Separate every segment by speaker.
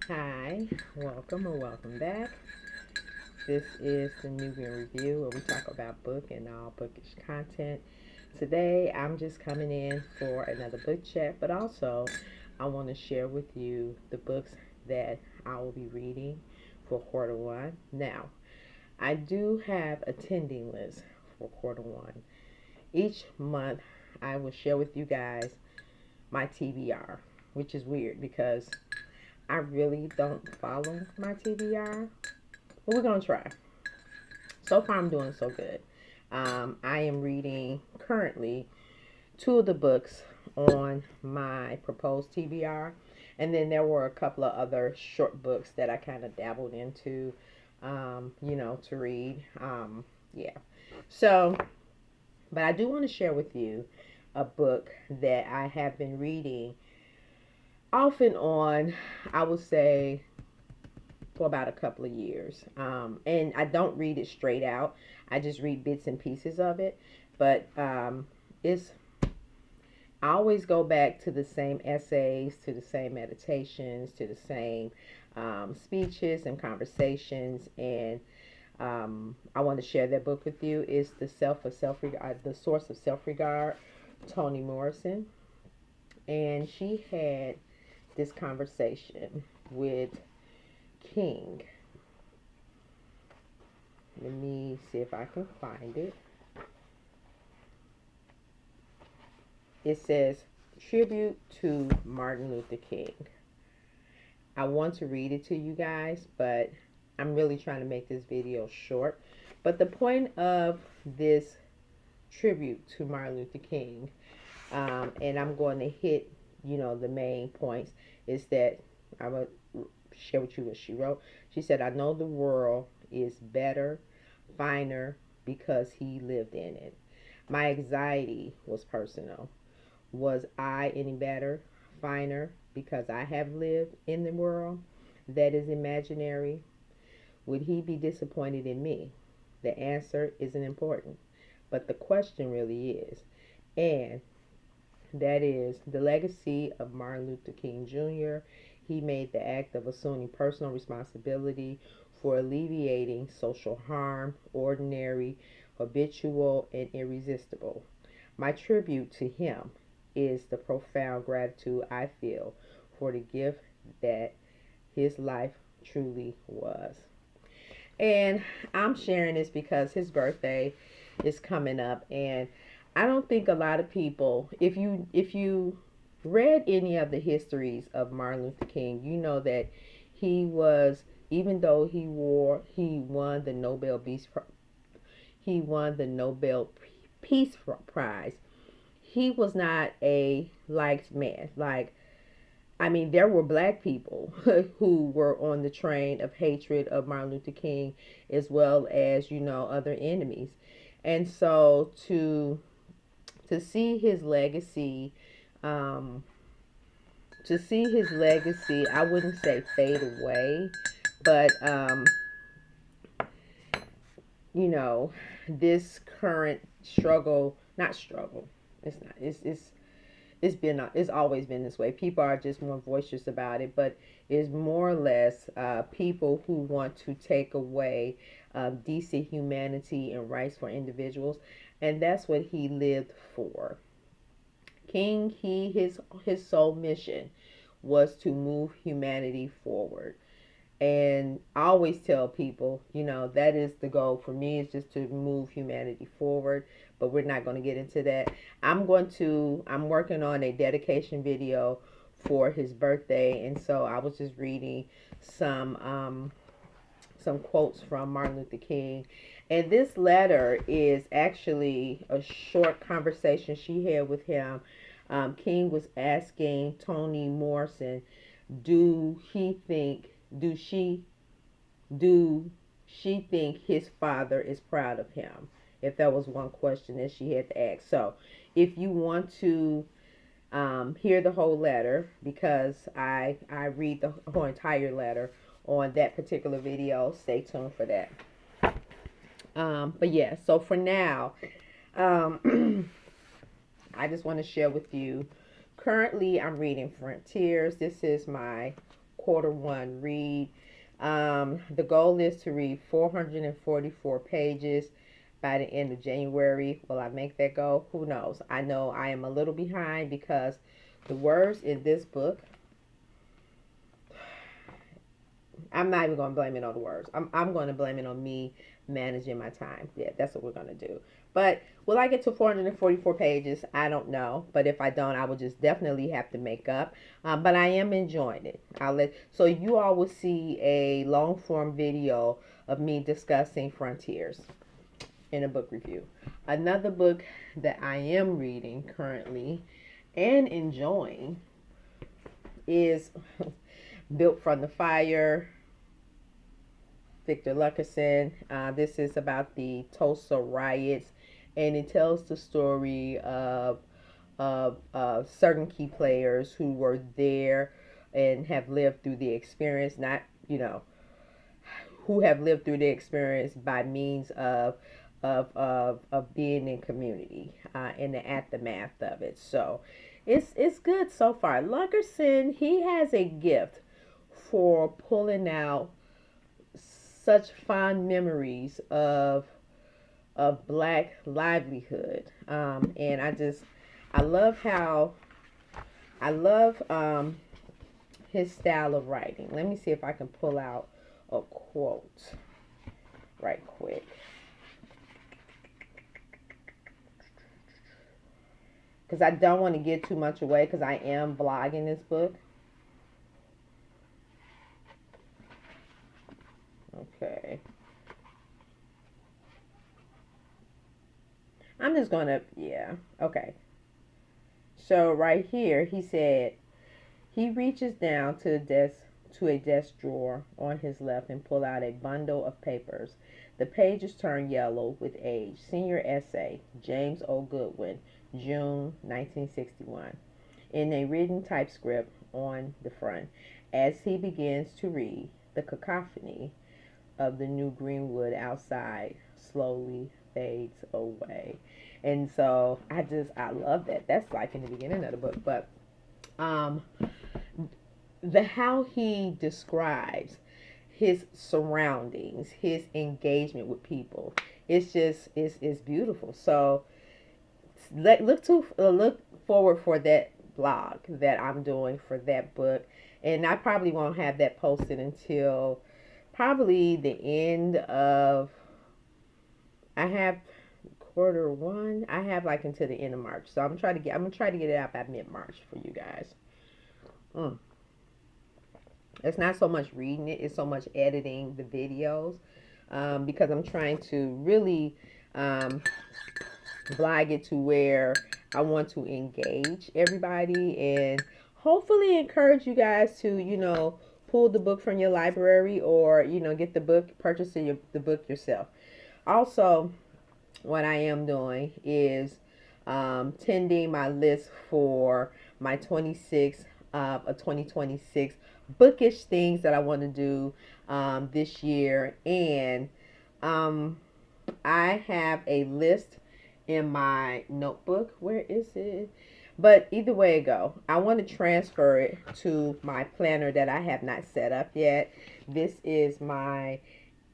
Speaker 1: Hi, welcome or welcome back. This is the Nubian Review where we talk about book and all bookish content. Today I'm just coming in for another book chat, but also I want to share with you the books that I will be reading for quarter one. Now, I do have attending list for quarter one. Each month I will share with you guys my TBR, which is weird because I really don't follow my TBR. But we're going to try. So far, I'm doing so good. I am reading currently two of the books on my proposed TBR. And then there were a couple of other short books that I kind of dabbled into, to read. Yeah. So, but I do want to share with you a book that I have been reading off and on, I would say, for about a couple of years. And I don't read it straight out. I just read bits and pieces of it. But it's I always go back to the same essays, to the same meditations, to the same speeches and conversations. And I want to share that book with you. It's the source of self regard, Toni Morrison, and she had this conversation with King. Let me see if I can find it. It says, Tribute to Martin Luther King. I want to read it to you guys, but I'm really trying to make this video short. But the point of this tribute to Martin Luther King, and I'm going to hit, the main points, is that I'm going to share with you what she wrote. She said, I know the world is better, finer, because he lived in it. My anxiety was personal. Was I any better, finer, because I have lived in the world that is imaginary? Would he be disappointed in me? The answer isn't important, but the question really is. And that is the legacy of Martin Luther King Jr. He made the act of assuming personal responsibility for alleviating social harm, ordinary, habitual, and irresistible. My tribute to him is the profound gratitude I feel for the gift that his life truly was. And I'm sharing this because his birthday is coming up, and I don't think a lot of people, if you read any of the histories of Martin Luther King, you know that he was, even though he won the Nobel Peace Prize, he was not a liked man. Like, I mean, there were black people who were on the train of hatred of Martin Luther King, as well as, other enemies. And so to see his legacy, um, I wouldn't say fade away, but you know, this current struggle, not struggle, it's not, it's always been this way. People are just more boisterous about it, but it's more or less people who want to take away decent humanity and rights for individuals, and that's what he lived for. King, his sole mission was to move humanity forward. And I always tell people, that is the goal for me, is just to move humanity forward. But we're not going to get into that. I'm working on a dedication video for his birthday. And so I was just reading some quotes from Martin Luther King. And this letter is actually a short conversation she had with him. King was asking Toni Morrison, do he think do she do she think his father is proud of him? If that was one question that she had to ask. So if you want to hear the whole letter, because I read the whole entire letter on that particular video, stay tuned for that. But yeah, so for now, um, I just want to share with you. Currently, I'm reading Frontiers. This is my quarter 1 read. The goal is to read 444 pages by the end of January. Will I make that goal? Who knows? I know I am a little behind because the words in this book, I'm not even going to blame it on the words. I'm going to blame it on me managing my time. Yeah, that's what we're going to do. But will I get to 444 pages? I don't know. But if I don't, I will just definitely have to make up. But I am enjoying it. So you all will see a long form video of me discussing Frontiers in a book review. Another book that I am reading currently and enjoying is Built from the Fire, Victor Luckerson. This is about the Tulsa riots, and it tells the story of certain key players who were there and have lived through the experience, not, who have lived through the experience by means of being in community in the aftermath of it. So it's good so far. Luckerson, he has a gift for pulling out such fond memories of black livelihood, and I love how I love his style of writing. Let me see if I can pull out a quote right quick, because I don't want to give too much away because I am vlogging this book. Okay. I'm just going to, yeah, okay. So right here, he said, he reaches down to a desk drawer on his left and pull out a bundle of papers. The pages turn yellow with age. Senior essay, James O. Goodwin, June 1961. In a written typescript on the front. As he begins to read, the cacophony of the new greenwood outside slowly fades away. And so I love that. That's like in the beginning of the book. But the how he describes his surroundings, his engagement with people, it's beautiful. So look forward for that blog that I'm doing for that book, and I probably won't have that posted until probably the end of, I have quarter 1. I have like until the end of March. So I'm gonna try to get it out by mid-March for you guys. It's not so much reading it, it's so much editing the videos, because I'm trying to really vlog it to where I want to engage everybody and hopefully encourage you guys to, pull the book from your library or, get the book, purchase the book yourself. Also, what I am doing is tending my list for my 2026 bookish things that I want to do this year. And I have a list in my notebook. Where is it? But either way it go, I want to transfer it to my planner that I have not set up yet. This is my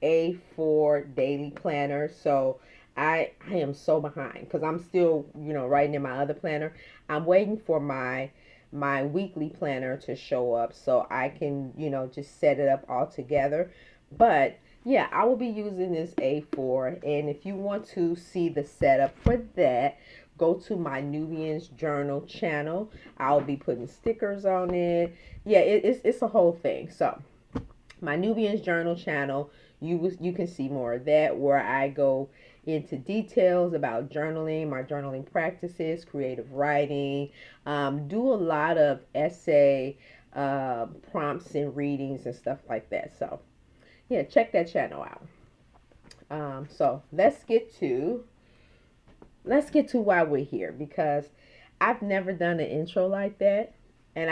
Speaker 1: A4 daily planner. So I am so behind because I'm still, writing in my other planner. I'm waiting for my weekly planner to show up so I can, just set it up all together. But yeah, I will be using this A4, and if you want to see the setup for that, go to my Nubian's Journal channel. I'll be putting stickers on it. Yeah, it's a whole thing. So my Nubian's Journal channel, you can see more of that, where I go into details about journaling, my journaling practices, creative writing, do a lot of essay prompts and readings and stuff like that. So yeah, check that channel out. So let's get to why we're here, because I've never done an intro like that. And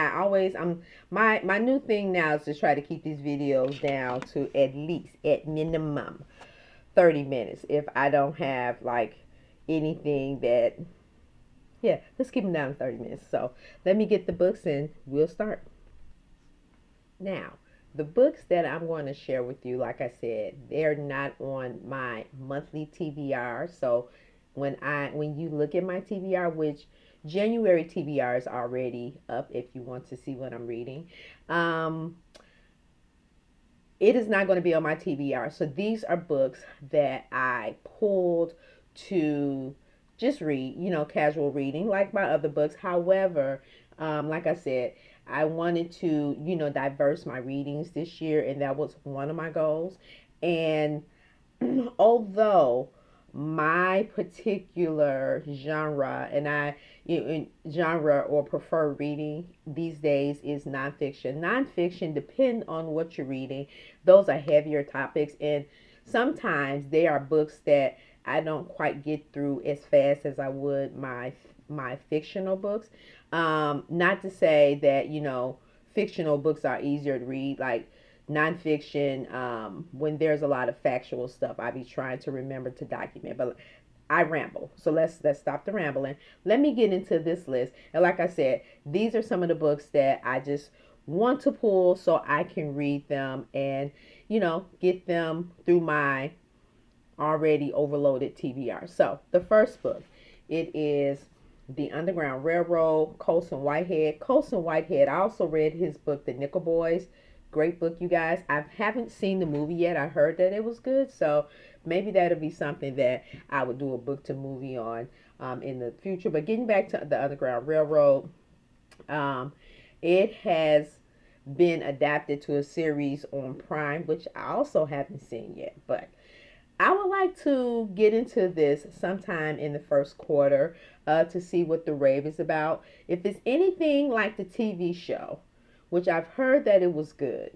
Speaker 1: my new thing now is to try to keep these videos down to at minimum 30 minutes. If I don't have like anything that, yeah, let's keep them down to 30 minutes. So let me get the books and we'll start. Now, the books that I'm going to share with you, like I said, they're not on my monthly TBR. So when you look at my TBR, which January TBR is already up if you want to see what I'm reading. Um, it is not going to be on my TBR. So these are books that I pulled to just read, casual reading like my other books. However, like I said, I wanted to, diverse my readings this year, and that was one of my goals. And although my particular genre and genre or prefer reading these days is nonfiction. Nonfiction depend on what you're reading. Those are heavier topics, and sometimes they are books that I don't quite get through as fast as I would my fictional books. Not to say that fictional books are easier to read, like nonfiction. When there's a lot of factual stuff, I be trying to remember to document, but I ramble. So let's stop the rambling. Let me get into this list. And like I said, these are some of the books that I just want to pull so I can read them and get them through my already overloaded TBR. So the first book, it is The Underground Railroad, Colson Whitehead. Colson Whitehead, I also read his book, The Nickel Boys. Great book, you guys. I haven't seen the movie yet. I heard that it was good, so maybe that'll be something that I would do a book to movie on in the future. But getting back to The Underground Railroad, um, it has been adapted to a series on Prime, which I also haven't seen yet. But I would like to get into this sometime in the first quarter to see what the rave is about. If it's anything like the TV show, which I've heard that it was good,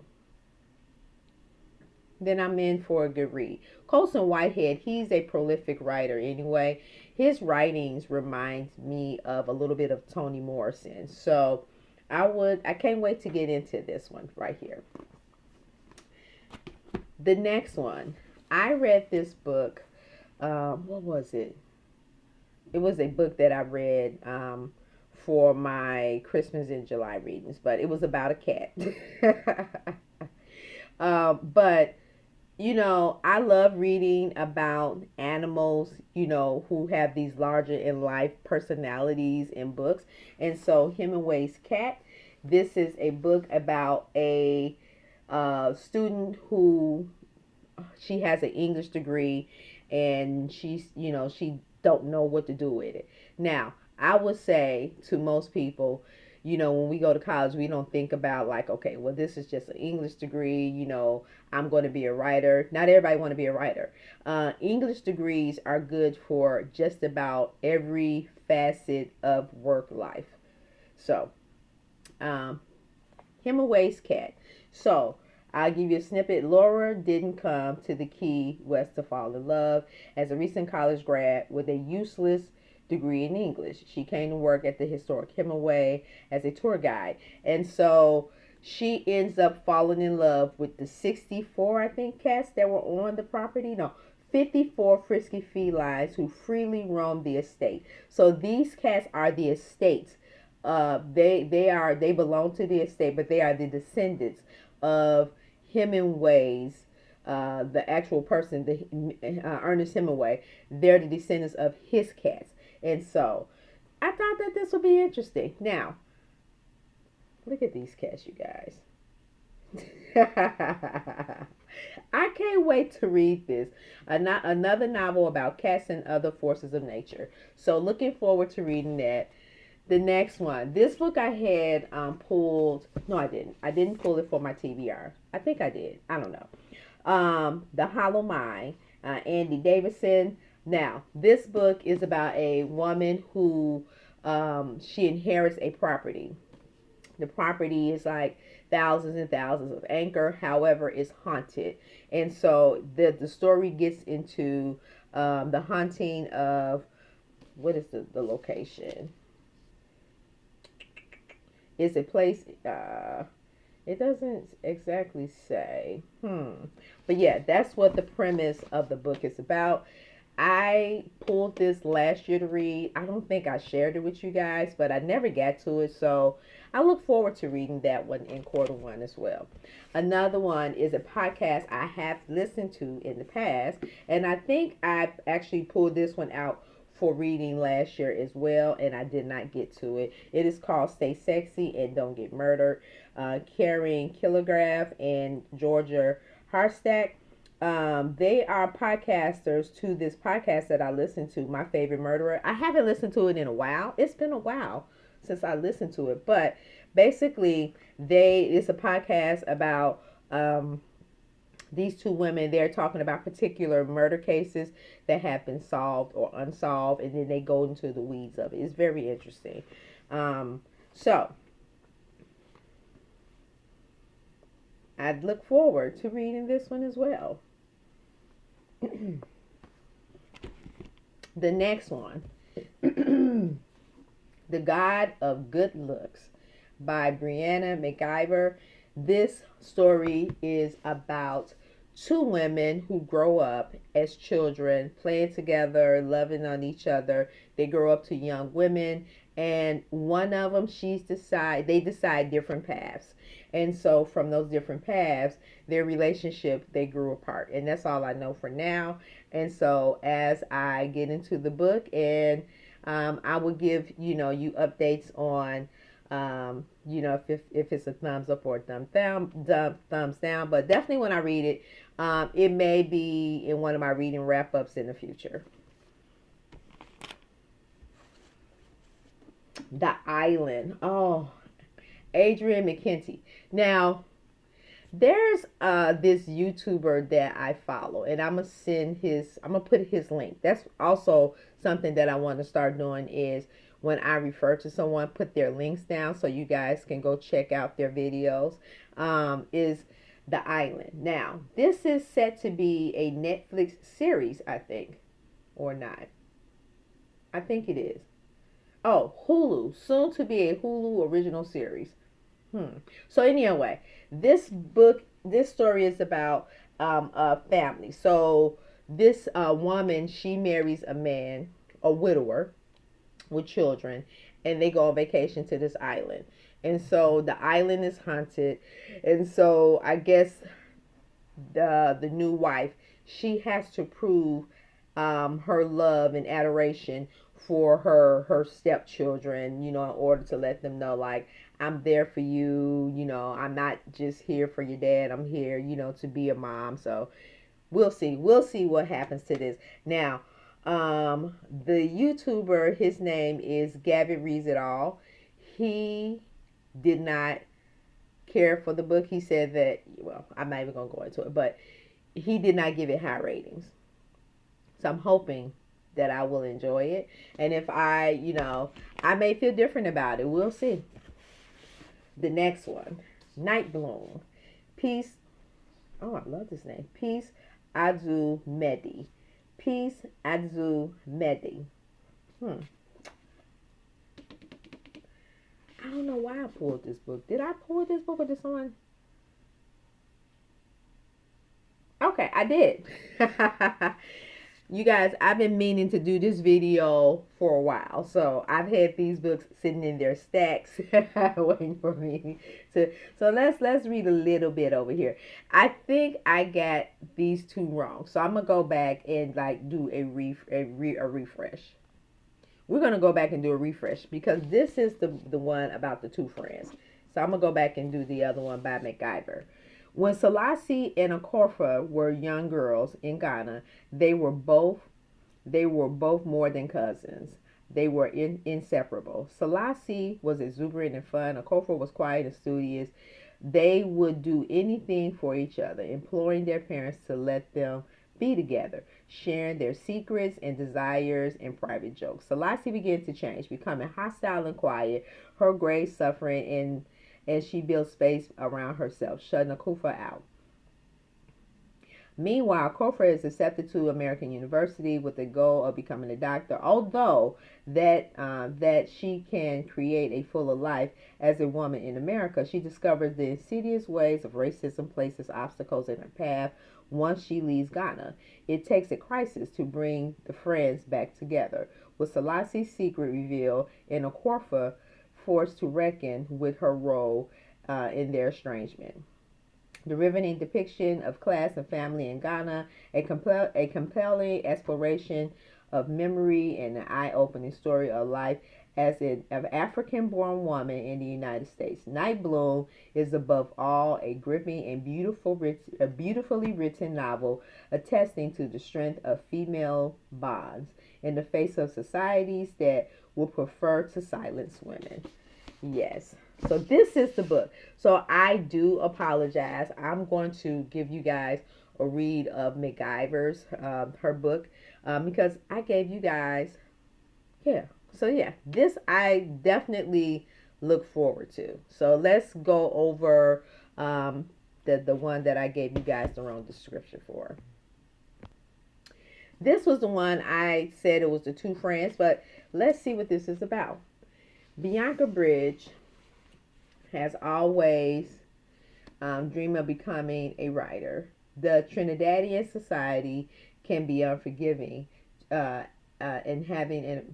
Speaker 1: then I'm in for a good read. Colson Whitehead, he's a prolific writer anyway. His writings remind me of a little bit of Toni Morrison. So I can't wait to get into this one right here. The next one, I read this book. What was it? It was a book that I read for my Christmas in July readings, but it was about a cat. But I love reading about animals, who have these larger in life personalities in books. And so Hemingway's Cat, this is a book about a student who she has an English degree and she don't know what to do with it. Now, I would say to most people, when we go to college, we don't think about like, okay, well, this is just an English degree, I'm going to be a writer. Not everybody want to be a writer. English degrees are good for just about every facet of work life. So, um, Hemingway's Cat. So, I'll give you a snippet. Laura didn't come to the Key West to fall in love. As a recent college grad with a useless degree in English, she came to work at the historic Hemingway as a tour guide. And so she ends up falling in love with the 64, I think, cats that were on the property. No, 54 frisky felines who freely roam the estate. So these cats are the estates. They belong to the estate, but they are the descendants of Hemingway's, the actual person, Ernest Hemingway. They're the descendants of his cats, and so I thought that this would be interesting. Now, look at these cats, you guys. I can't wait to read this. Another novel about cats and other forces of nature. So looking forward to reading that. The next one. This book I had pulled. No, I didn't. I didn't pull it for my TBR. I think I did. I don't know. The Hollow Mind, Andy Davidson. Now, this book is about a woman who she inherits a property. The property is like thousands and thousands of acre. However, it's haunted, and so the story gets into the haunting of what is the location? Is a place. It doesn't exactly say. But yeah, that's what the premise of the book is about. I pulled this last year to read. I don't think I shared it with you guys, but I never got to it, so I look forward to reading that one in quarter one as well. Another one is a podcast I have listened to in the past, and I think I've actually pulled this one out for reading last year as well, and I did not get to it. It is called Stay Sexy and Don't Get Murdered. Karen Kilograph and Georgia Harstack. They are podcasters to this podcast that I listen to, My Favorite Murderer. I haven't listened to it in a while. It's been a while since I listened to it, but basically, it's a podcast about these two women. They're talking about particular murder cases that have been solved or unsolved, and then they go into the weeds of it. It's very interesting. So I'd look forward to reading this one as well. The next one, The God of Good Looks by Brianna McIver. This story is about two women who grow up as children, playing together, loving on each other. They grow up to young women, and one of them, they decide different paths. And so from those different paths, their relationship, they grew apart. And that's all I know for now. And so as I get into the book, and I will give, you updates on if it's a thumbs up or a thumbs down. But definitely when I read it, it may be in one of my reading wrap ups in the future. The Island. Oh, Adrian McKenty. Now, there's this YouTuber that I follow, and I'm gonna put his link. That's also something that I want to start doing, is when I refer to someone, put their links down so you guys can go check out their videos. Is The Island. Now, this is set to be a Netflix series, I think, or not. I think it is. Oh, Hulu, soon to be a Hulu original series. So anyway, this story is about a family. So this woman, she marries a man, a widower with children, and they go on vacation to this island. And so the island is haunted, and so I guess the new wife, she has to prove her love and adoration for her stepchildren, in order to let them know, like, I'm there for you, I'm not just here for your dad, I'm here, to be a mom. So we'll see what happens to this. Now, the YouTuber, his name is Gavin Reads It All. He did not care for the book. He said that, well, I'm not even gonna go into it, but he did not give it high ratings. So I'm hoping that I will enjoy it. And if I may feel different about it. We'll see. The next one, Night Bloom. Peace. Oh, I love this name. Peace Azu Medi. Peace Azu Medi. I don't know why I pulled this book. Did I pull this book or this one? Okay, I did. You guys, I've been meaning to do this video for a while. So I've had these books sitting in their stacks waiting for me to. So let's read a little bit over here. I think I got these two wrong. So I'm going to go back and do a refresh. We're going to go back and do a refresh because this is the one about the two friends. So I'm going to go back and do the other one by MacGyver. When Selassie and Akorfa were young girls in Ghana, they were both more than cousins. They were inseparable. Selassie was exuberant and fun. Akorfa was quiet and studious. They would do anything for each other, imploring their parents to let them be together, sharing their secrets and desires and private jokes. Selassie began to change, becoming hostile and quiet, her grades suffering, and she built space around herself, shutting Akufa out. Meanwhile, Kofa is accepted to American University with the goal of becoming a doctor, although that she can create a fuller life as a woman in America. She discovers the insidious ways of racism places obstacles in her path once she leaves Ghana. It takes a crisis to bring the friends back together. With Selassie's secret revealed and Akorfa forced to reckon with her role in their estrangement. The riveting depiction of class and family in Ghana, a compelling exploration of memory, and an eye-opening story of life as an African-born woman in the United States. Night Bloom is above all a gripping and beautifully written novel attesting to the strength of female bonds in the face of societies that will prefer to silence women. Yes. So this is the book. So I do apologize. I'm going to give you guys a read of MacGyver's, her book, because I gave you guys, yeah. So yeah, this I definitely look forward to. So let's go over the one that I gave you guys the wrong description for. This was the one I said it was the two friends, but let's see what this is about. Bianca Bridge has always dreamed of becoming a writer. The Trinidadian society can be unforgiving in having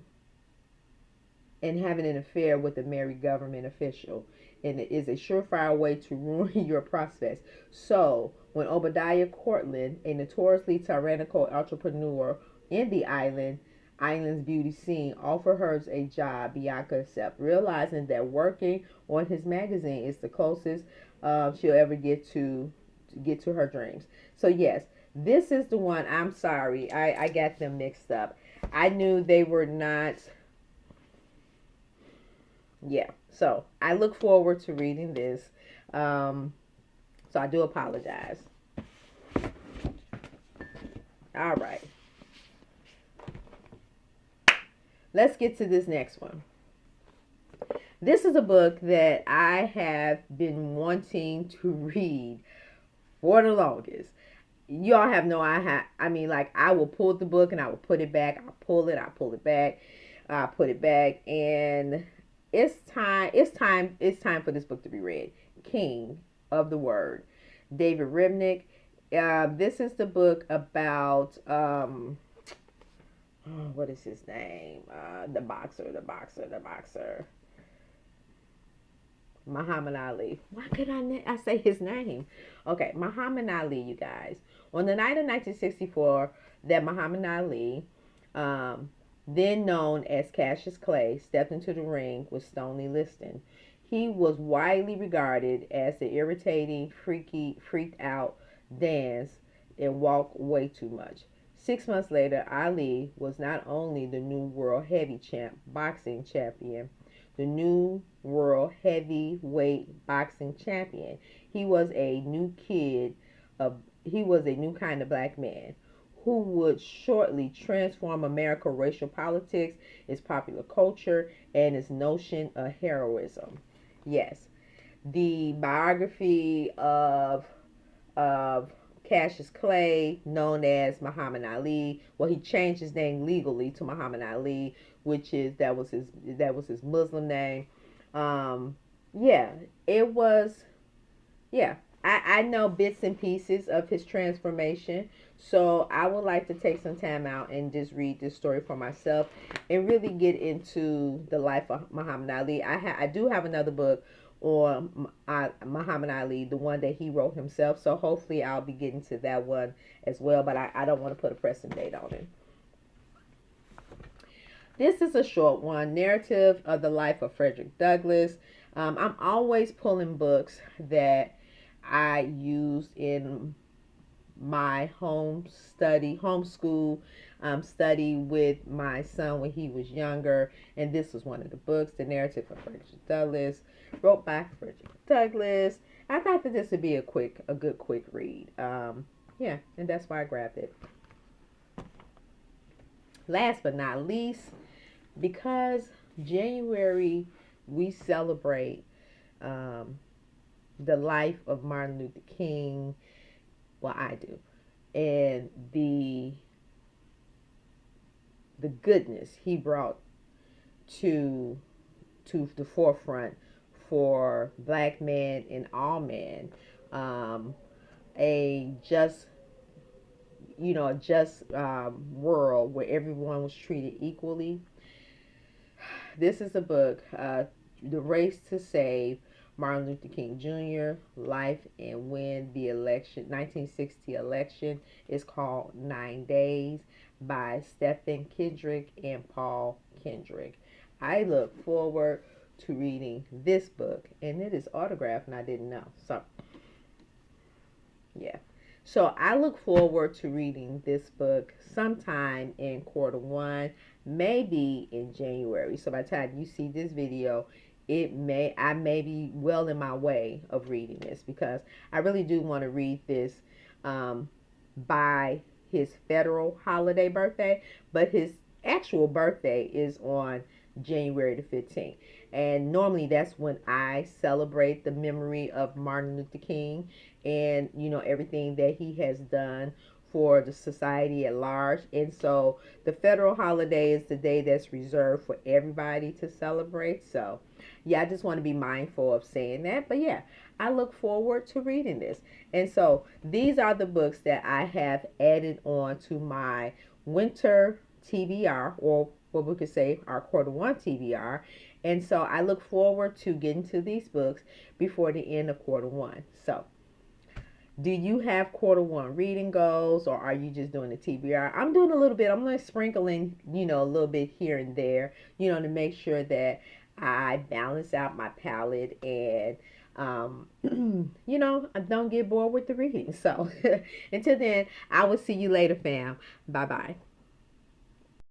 Speaker 1: an affair with a married government official, and it is a surefire way to ruin your prospects. So, when Obadiah Cortland, a notoriously tyrannical entrepreneur in the island's beauty scene, offered her a job, Bianca accepted, realizing that working on his magazine is the closest she'll ever get to her dreams. So yes, this is the one. I'm sorry, I got them mixed up. I knew they were not. Yeah, so I look forward to reading this. So I do apologize. All right. Let's get to this next one. This is a book that I have been wanting to read for the longest. Y'all have no idea. I mean, like, I will pull the book and I will put it back. I'll pull it. I'll pull it back. I'll put it back. And it's time. It's time for this book to be read. King of the Word, David Ribnick. This is the book about what is his name? The boxer. Muhammad Ali. Why could I say his name? Okay, Muhammad Ali, you guys. On the night of 1964, that Muhammad Ali, then known as Cassius Clay, stepped into the ring with Stoney Liston. He was widely regarded as the irritating, freaked out dance and walk way too much. 6 months later, Ali was not only the new world boxing champion, the new world heavyweight boxing champion. He was a new kind of black man who would shortly transform American racial politics, its popular culture, and its notion of heroism. Yes, the biography of Cassius Clay, known as Muhammad Ali. Well, he changed his name legally to Muhammad Ali, which is that was his Muslim name. Yeah, it was. Yeah, I know bits and pieces of his transformation, so I would like to take some time out and just read this story for myself and really get into the life of Muhammad Ali. I do have another book on Muhammad Ali, the one that he wrote himself, so hopefully I'll be getting to that one as well, but I don't want to put a pressing date on it. This is a short one, Narrative of the Life of Frederick Douglass. I'm always pulling books that I use in my homeschool study with my son when he was younger, and this was one of the books, The Narrative of Frederick Douglass, wrote by Frederick Douglass. I thought that this would be a good quick read. Yeah, and that's why I grabbed it. Last but not least, because January we celebrate the life of Martin Luther King. Well, I do, and the goodness he brought to the forefront for black men and all men, a just world where everyone was treated equally. This is a book, The Race to Save Martin Luther King Jr. Life and Win the Election, 1960 Election, is called 9 Days by Stephen Kendrick and Paul Kendrick. I look forward to reading this book, and it is autographed, and I didn't know. So, yeah. So I look forward to reading this book sometime in quarter 1, maybe in January. So by the time you see this video, I may be well in my way of reading this, because I really do want to read this um, by his federal holiday birthday, but his actual birthday is on January the 15th. And normally that's when I celebrate the memory of Martin Luther King, and everything that he has done for the society at large. And so the federal holiday is the day that's reserved for everybody to celebrate. So yeah, I just want to be mindful of saying that. But yeah, I look forward to reading this. And so these are the books that I have added on to my winter TBR, or what we could say our quarter 1 TBR. And so I look forward to getting to these books before the end of quarter 1. So do you have quarter 1 reading goals, or are you just doing the TBR? I'm doing a little bit. I'm like sprinkling, a little bit here and there, to make sure that I balance out my palette, and I don't get bored with the reading. So until then, I will see you later, fam. Bye bye.